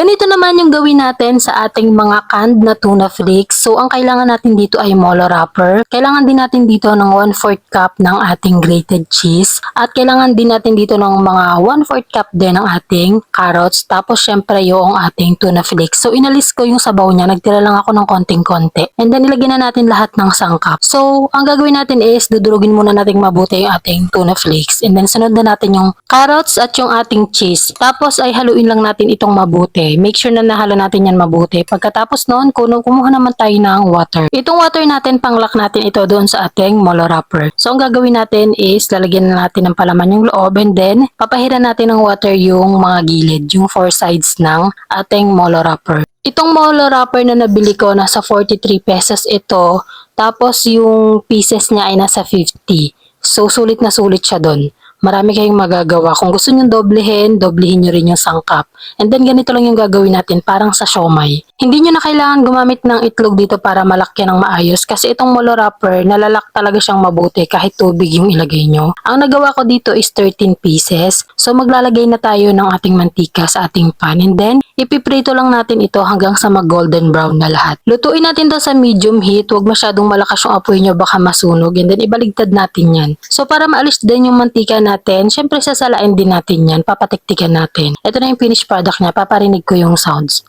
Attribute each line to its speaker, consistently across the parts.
Speaker 1: Ganito naman yung gawin natin sa ating mga canned na tuna flakes. So, ang kailangan natin dito ay molo wrapper. Kailangan din natin dito ng 1/4 cup ng ating grated cheese. At kailangan din natin dito ng mga 1/4 cup din ng ating carrots. Tapos, syempre yung ating tuna flakes. So, inalis ko yung sabaw niya. Nagtira lang ako ng konting-konti. And then, ilagyan na natin lahat ng sangkap. So, ang gagawin natin is, dudurugin muna natin mabuti yung ating tuna flakes. And then, sunod na natin yung carrots at yung ating cheese. Tapos, ay haluin lang natin itong mabuti. Make sure na nahalo natin yan mabuti. Pagkatapos noon, kumuha naman tayo ng water. Itong water natin, panglock natin ito doon sa ating molo wrapper. So, ang gagawin natin is, lalagyan na natin ng palaman yung loob and then, papahiran natin ng water yung mga gilid, yung 4 sides ng ating molo wrapper. Itong molo wrapper na nabili ko, nasa 43 pesos ito. Tapos, yung pieces niya ay nasa 50. So, sulit na sulit siya doon. Marami kayong magagawa. Kung gusto nyo doblehin nyo rin yung sangkap. And then ganito lang yung gagawin natin, parang sa siomay. Hindi nyo na kailangan gumamit ng itlog dito para malakyan ng maayos kasi itong molo wrapper, nalalak talaga siyang mabuti kahit tubig yung ilagay nyo. Ang nagawa ko dito is 13 pieces. So maglalagay na tayo ng ating mantika sa ating pan and then ipiprito lang natin ito hanggang sa mag-golden brown na lahat. Lutuin natin to sa medium heat, huwag masyadong malakas yung apoy nyo baka masunog and then ibaligtad natin yan. So para maalis din yung mantika natin, syempre sasalain din natin yan, papatiktikan natin. Ito na yung finished product niya, paparinig ko yung sounds.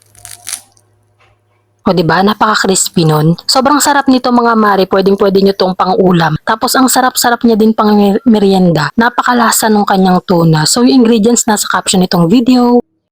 Speaker 1: O diba, napaka-crispy nun. Sobrang sarap nito mga mare, pwedeng-pwede nyo tong pang-ulam. Tapos ang sarap-sarap niya din pang merienda. Napakalasa nung kanyang tuna. So yung ingredients nasa caption nitong video.